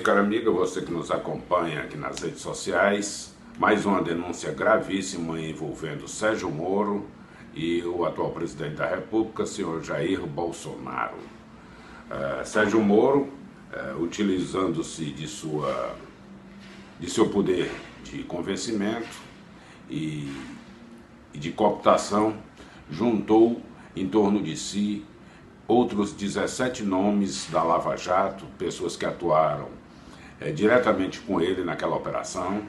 amigo, cara amiga, você que nos acompanha aqui nas redes sociais, mais uma denúncia gravíssima envolvendo Sérgio Moro e o atual presidente da República, senhor Jair Bolsonaro. Sérgio Moro, utilizando-se de seu poder de convencimento e de cooptação, juntou em torno de si outros 17 nomes da Lava Jato, pessoas que atuaram diretamente com ele naquela operação,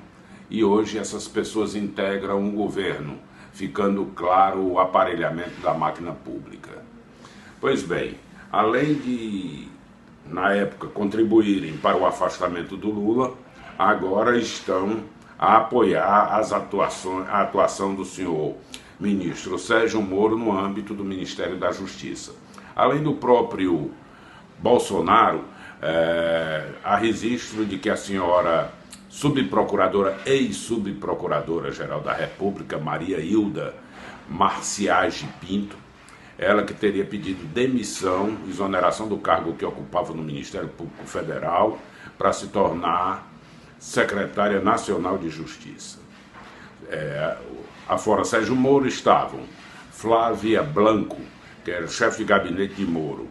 e hoje essas pessoas integram um governo, ficando claro o aparelhamento da máquina pública. Pois bem, além de, na época, contribuírem para o afastamento do Lula, agora estão a apoiar a atuação do senhor ministro Sérgio Moro no âmbito do Ministério da Justiça. Além do próprio Bolsonaro, há registro de que a senhora subprocuradora, ex-subprocuradora-geral da República, Maria Hilda Marciage Pinto, ela que teria pedido demissão, exoneração do cargo que ocupava no Ministério Público Federal, para se tornar secretária nacional de Justiça. Afora Sérgio Moro estavam Flávia Blanco, que era chefe de gabinete de Moro,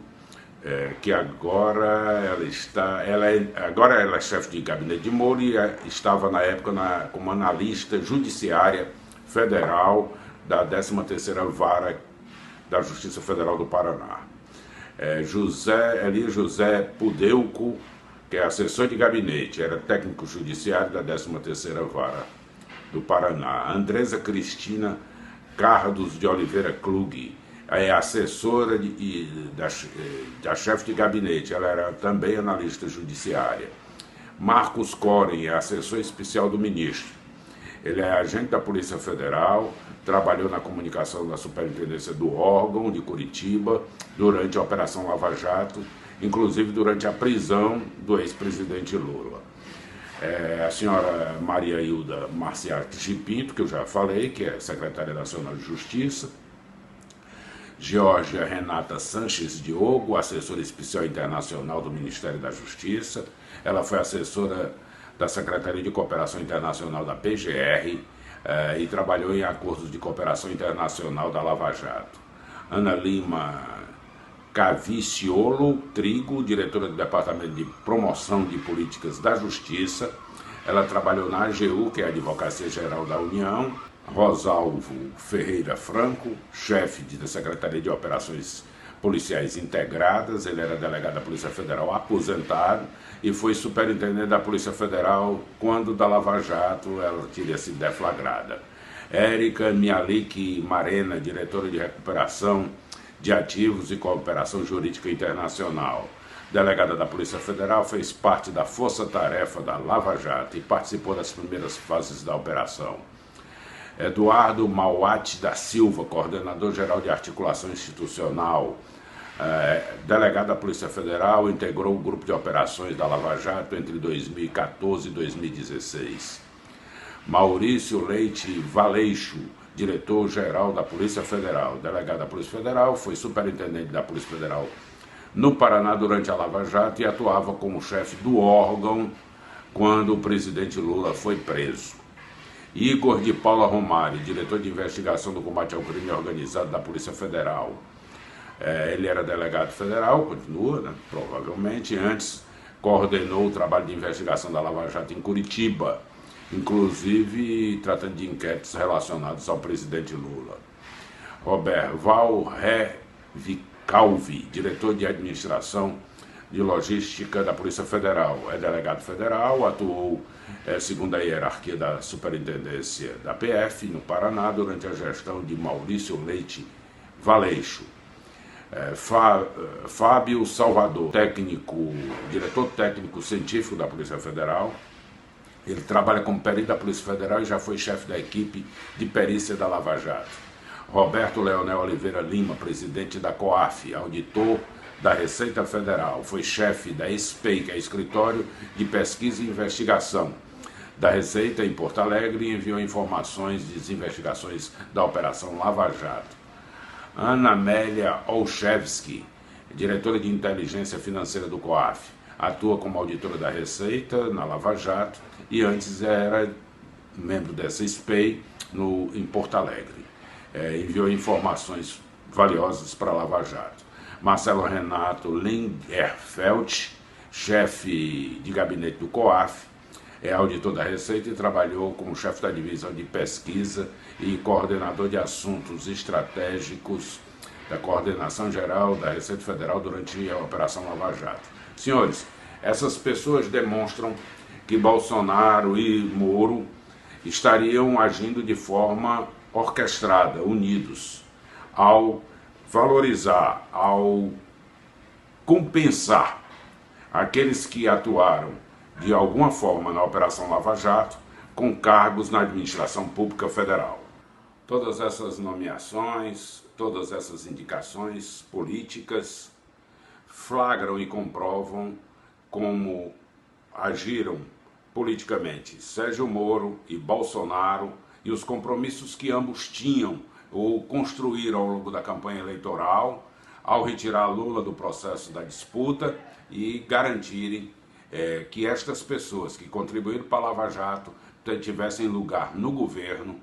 que agora ela é chefe de gabinete de Moro e estava na época como analista judiciária federal da 13ª Vara da Justiça Federal do Paraná. Elias José Pudeuco, que é assessor de gabinete, era técnico judiciário da 13ª Vara do Paraná. Andresa Cristina Cardos de Oliveira Klug, é assessora da chefe de gabinete, ela era também analista judiciária. Marcos Coren é assessor especial do ministro. Ele é agente da Polícia Federal, trabalhou na comunicação da Superintendência do órgão de Curitiba durante a Operação Lava Jato, inclusive durante a prisão do ex-presidente Lula. A senhora Maria Hilda Marciage Pinto, que eu já falei, que é secretária nacional de Justiça. Georgia Renata Sanches Diogo, assessora especial internacional do Ministério da Justiça. Ela foi assessora da Secretaria de Cooperação Internacional da PGR e trabalhou em acordos de cooperação internacional da Lava Jato. Ana Lima Caviciolo Trigo, diretora do Departamento de Promoção de Políticas da Justiça. Ela trabalhou na AGU, que é a Advocacia Geral da União. Rosalvo Ferreira Franco, chefe da Secretaria de Operações Policiais Integradas. Ele era delegado da Polícia Federal aposentado e foi superintendente da Polícia Federal quando da Lava Jato ela teria sido deflagrada. Érica Mialik Marena, diretora de Recuperação de Ativos e Cooperação Jurídica Internacional. Delegada da Polícia Federal, fez parte da força-tarefa da Lava Jato e participou das primeiras fases da operação. Eduardo Mauati da Silva, coordenador-geral de articulação institucional, delegado da Polícia Federal, integrou o grupo de operações da Lava Jato entre 2014 e 2016. Maurício Leite Valeixo, diretor-geral da Polícia Federal, delegado da Polícia Federal, foi superintendente da Polícia Federal no Paraná durante a Lava Jato e atuava como chefe do órgão quando o presidente Lula foi preso. Igor de Paula Romário, diretor de investigação do combate ao crime organizado da Polícia Federal. Ele era delegado federal, continua, né, provavelmente. Antes coordenou o trabalho de investigação da Lava Jato em Curitiba, inclusive tratando de inquéritos relacionados ao presidente Lula. Robert Valré-Vicalvi, diretor de administração de logística da Polícia Federal, é delegado federal, atuou segundo a hierarquia da superintendência da PF no Paraná durante a gestão de Maurício Leite Valeixo. Fábio Salvador, diretor técnico científico da Polícia Federal. Ele trabalha como perito da Polícia Federal e já foi chefe da equipe de perícia da Lava Jato. Roberto Leonel Oliveira Lima, presidente da COAF, auditor da Receita Federal, foi chefe da ESPEI, que é Escritório de Pesquisa e Investigação da Receita em Porto Alegre, e enviou informações das investigações da Operação Lava Jato. Ana Amélia Olszewski, diretora de Inteligência Financeira do COAF, atua como auditora da Receita na Lava Jato e antes era membro dessa SPEI em Porto Alegre. Enviou informações valiosas para a Lava Jato. Marcelo Renato Lingerfeld, chefe de gabinete do COAF, é auditor da Receita e trabalhou como chefe da divisão de pesquisa e coordenador de assuntos estratégicos da Coordenação Geral da Receita Federal durante a Operação Lava Jato. Senhores, essas pessoas demonstram que Bolsonaro e Moro estariam agindo de forma orquestrada, unidos, ao valorizar, ao compensar aqueles que atuaram de alguma forma na Operação Lava Jato com cargos na administração pública federal. Todas essas nomeações, todas essas indicações políticas flagram e comprovam como agiram politicamente Sérgio Moro e Bolsonaro e os compromissos que ambos tinham ou construíram ao longo da campanha eleitoral ao retirar Lula do processo da disputa e garantirem que estas pessoas que contribuíram para a Lava Jato tivessem lugar no governo,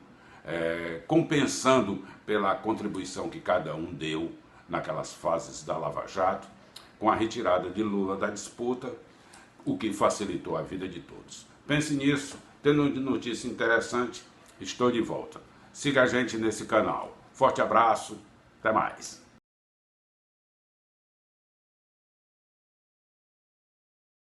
compensando pela contribuição que cada um deu naquelas fases da Lava Jato, com a retirada de Lula da disputa, o que facilitou a vida de todos. Pense nisso, tendo notícia interessante, estou de volta. Siga a gente nesse canal. Forte abraço, até mais.